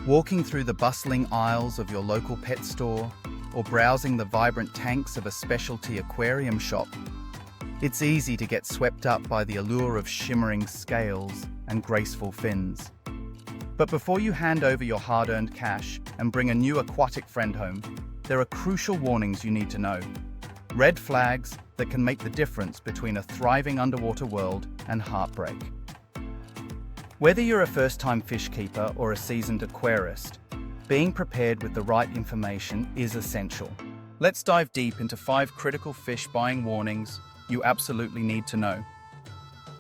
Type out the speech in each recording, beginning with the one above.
Walking through the bustling aisles of your local pet store or browsing the vibrant tanks of a specialty aquarium shop, it's easy to get swept up by the allure of shimmering scales and graceful fins. But before you hand over your hard-earned cash and bring a new aquatic friend home, there are crucial warnings you need to know. Red flags that can make the difference between a thriving underwater world and heartbreak. Whether you're a first-time fish keeper or a seasoned aquarist, being prepared with the right information is essential. Let's dive deep into 5 critical fish buying warnings you absolutely need to know.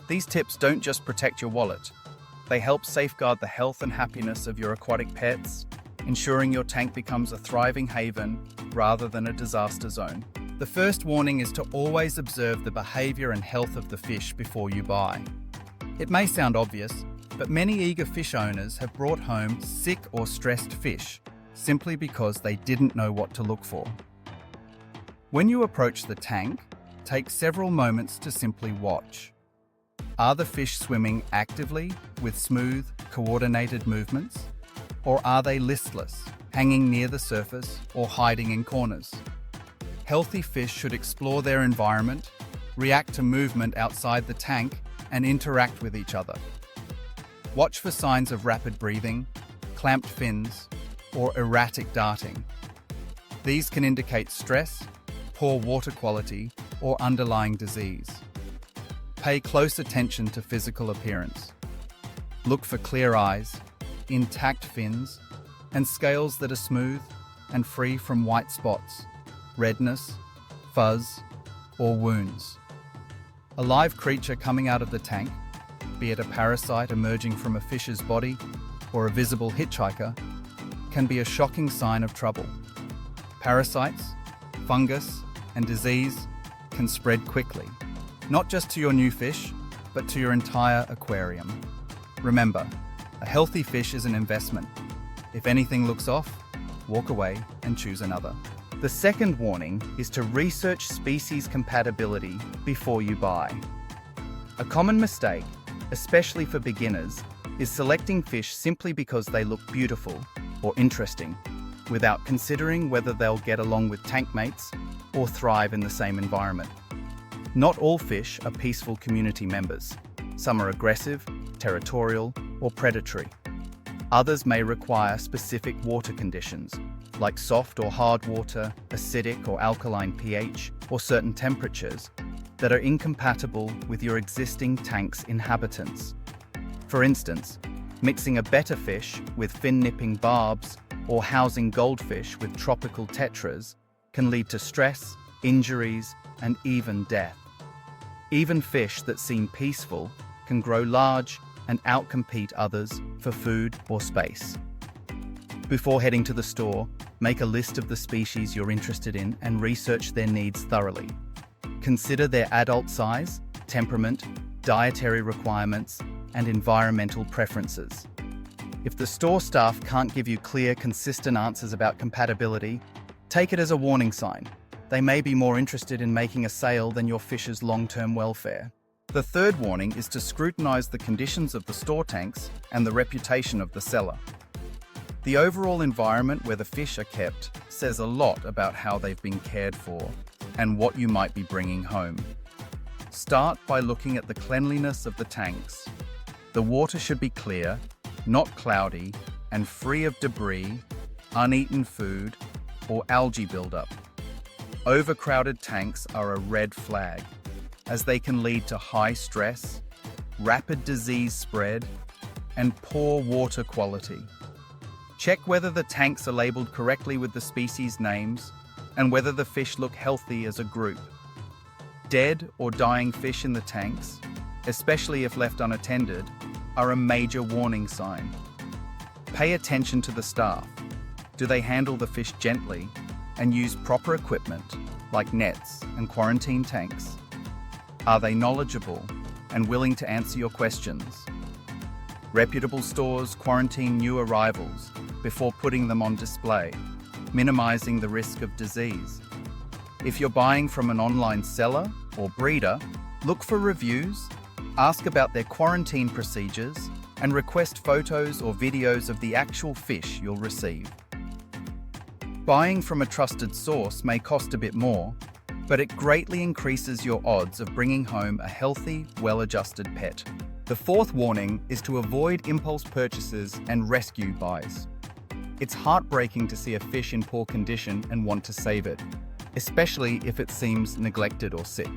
These tips don't just protect your wallet, they help safeguard the health and happiness of your aquatic pets, ensuring your tank becomes a thriving haven rather than a disaster zone. The first warning is to always observe the behavior and health of the fish before you buy. It may sound obvious, but many eager fish owners have brought home sick or stressed fish simply because they didn't know what to look for. When you approach the tank, take several moments to simply watch. Are the fish swimming actively with smooth, coordinated movements? Or are they listless, hanging near the surface or hiding in corners? Healthy fish should explore their environment, react to movement outside the tank, and interact with each other. Watch for signs of rapid breathing, clamped fins, or erratic darting. These can indicate stress, poor water quality, or underlying disease. Pay close attention to physical appearance. Look for clear eyes, intact fins, and scales that are smooth and free from white spots, redness, fuzz, or wounds. A live creature coming out of the tank, be it a parasite emerging from a fish's body or a visible hitchhiker, can be a shocking sign of trouble. Parasites, fungus, and disease can spread quickly, not just to your new fish, but to your entire aquarium. Remember, a healthy fish is an investment. If anything looks off, walk away and choose another. The second warning is to research species compatibility before you buy. A common mistake, especially for beginners, is selecting fish simply because they look beautiful or interesting, without considering whether they'll get along with tank mates or thrive in the same environment. Not all fish are peaceful community members. Some are aggressive, territorial, or predatory. Others may require specific water conditions, like soft or hard water, acidic or alkaline pH, or certain temperatures that are incompatible with your existing tank's inhabitants. For instance, mixing a betta fish with fin-nipping barbs or housing goldfish with tropical tetras can lead to stress, injuries, and even death. Even fish that seem peaceful can grow large and outcompete others for food or space. Before heading to the store, make a list of the species you're interested in and research their needs thoroughly. Consider their adult size, temperament, dietary requirements, and environmental preferences. If the store staff can't give you clear, consistent answers about compatibility, take it as a warning sign. They may be more interested in making a sale than your fish's long-term welfare. The third warning is to scrutinize the conditions of the store tanks and the reputation of the seller. The overall environment where the fish are kept says a lot about how they've been cared for and what you might be bringing home. Start by looking at the cleanliness of the tanks. The water should be clear, not cloudy, and free of debris, uneaten food, or algae buildup. Overcrowded tanks are a red flag, as they can lead to high stress, rapid disease spread, and poor water quality. Check whether the tanks are labeled correctly with the species names and whether the fish look healthy as a group. Dead or dying fish in the tanks, especially if left unattended, are a major warning sign. Pay attention to the staff. Do they handle the fish gently and use proper equipment like nets and quarantine tanks? Are they knowledgeable and willing to answer your questions? Reputable stores quarantine new arrivals before putting them on display, minimizing the risk of disease. If you're buying from an online seller or breeder, look for reviews, ask about their quarantine procedures, and request photos or videos of the actual fish you'll receive. Buying from a trusted source may cost a bit more, but it greatly increases your odds of bringing home a healthy, well-adjusted pet. The fourth warning is to avoid impulse purchases and rescue buys. It's heartbreaking to see a fish in poor condition and want to save it, especially if it seems neglected or sick.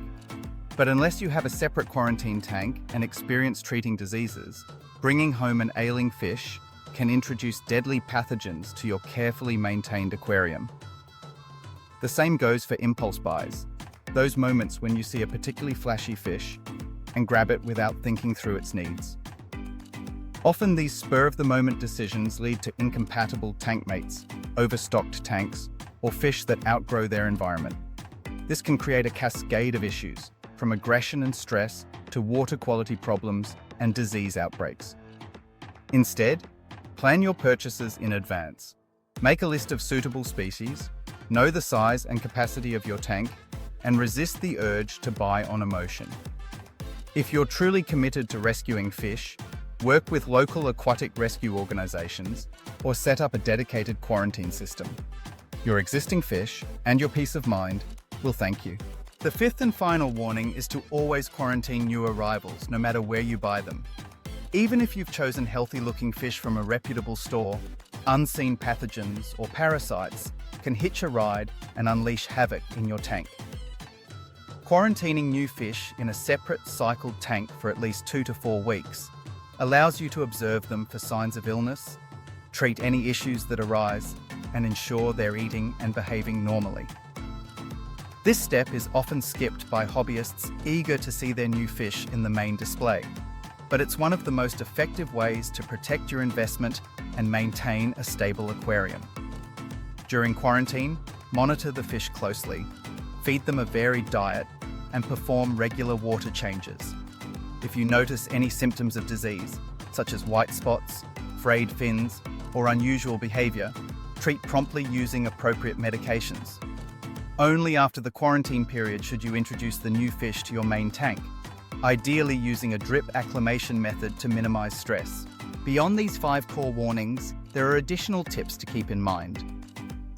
But unless you have a separate quarantine tank and experience treating diseases, bringing home an ailing fish can introduce deadly pathogens to your carefully maintained aquarium. The same goes for impulse buys, those moments when you see a particularly flashy fish and grab it without thinking through its needs. Often these spur-of-the-moment decisions lead to incompatible tank mates, overstocked tanks, or fish that outgrow their environment. This can create a cascade of issues, from aggression and stress to water quality problems and disease outbreaks. Instead, plan your purchases in advance. Make a list of suitable species, know the size and capacity of your tank, and resist the urge to buy on emotion. If you're truly committed to rescuing fish, work with local aquatic rescue organizations or set up a dedicated quarantine system. Your existing fish and your peace of mind will thank you. The fifth and final warning is to always quarantine new arrivals, no matter where you buy them. Even if you've chosen healthy-looking fish from a reputable store, unseen pathogens or parasites can hitch a ride and unleash havoc in your tank. Quarantining new fish in a separate cycled tank for at least 2 to 4 weeks allows you to observe them for signs of illness, treat any issues that arise, and ensure they're eating and behaving normally. This step is often skipped by hobbyists eager to see their new fish in the main display, but it's one of the most effective ways to protect your investment and maintain a stable aquarium. During quarantine, monitor the fish closely, feed them a varied diet, and perform regular water changes. If you notice any symptoms of disease, such as white spots, frayed fins, or unusual behavior, treat promptly using appropriate medications. Only after the quarantine period should you introduce the new fish to your main tank, ideally using a drip acclimation method to minimize stress. Beyond these 5 core warnings, there are additional tips to keep in mind.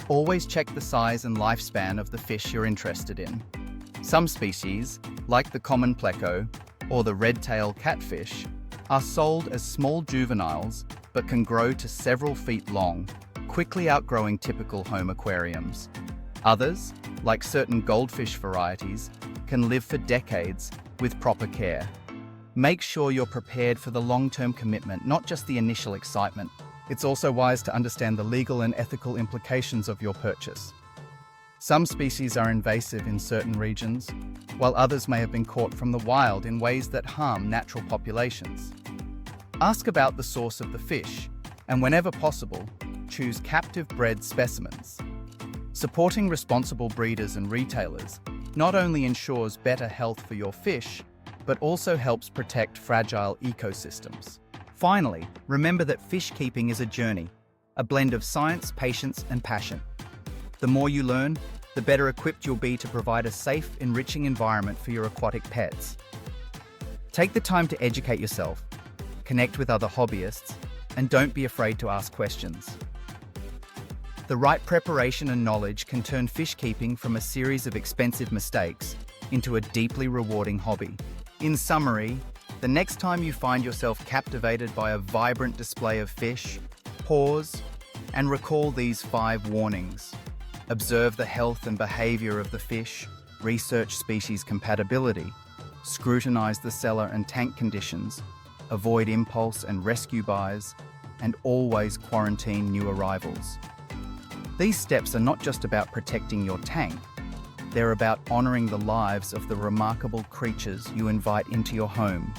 Always check the size and lifespan of the fish you're interested in. Some species, like the common pleco or the red-tailed catfish, are sold as small juveniles but can grow to several feet long, quickly outgrowing typical home aquariums. Others, like certain goldfish varieties, can live for decades with proper care. Make sure you're prepared for the long-term commitment, not just the initial excitement. It's also wise to understand the legal and ethical implications of your purchase. Some species are invasive in certain regions, while others may have been caught from the wild in ways that harm natural populations. Ask about the source of the fish, and whenever possible, choose captive-bred specimens. Supporting responsible breeders and retailers not only ensures better health for your fish, but also helps protect fragile ecosystems. Finally, remember that fish keeping is a journey, a blend of science, patience, and passion. The more you learn, the better equipped you'll be to provide a safe, enriching environment for your aquatic pets. Take the time to educate yourself, connect with other hobbyists, and don't be afraid to ask questions. The right preparation and knowledge can turn fish keeping from a series of expensive mistakes into a deeply rewarding hobby. In summary, the next time you find yourself captivated by a vibrant display of fish, pause and recall these 5 warnings. Observe the health and behavior of the fish, research species compatibility, scrutinize the cellar and tank conditions, avoid impulse and rescue buys, and always quarantine new arrivals. These steps are not just about protecting your tank, they're about honoring the lives of the remarkable creatures you invite into your home.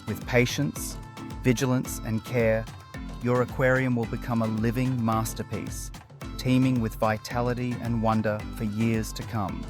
With patience, vigilance, and care, your aquarium will become a living masterpiece, teeming with vitality and wonder for years to come.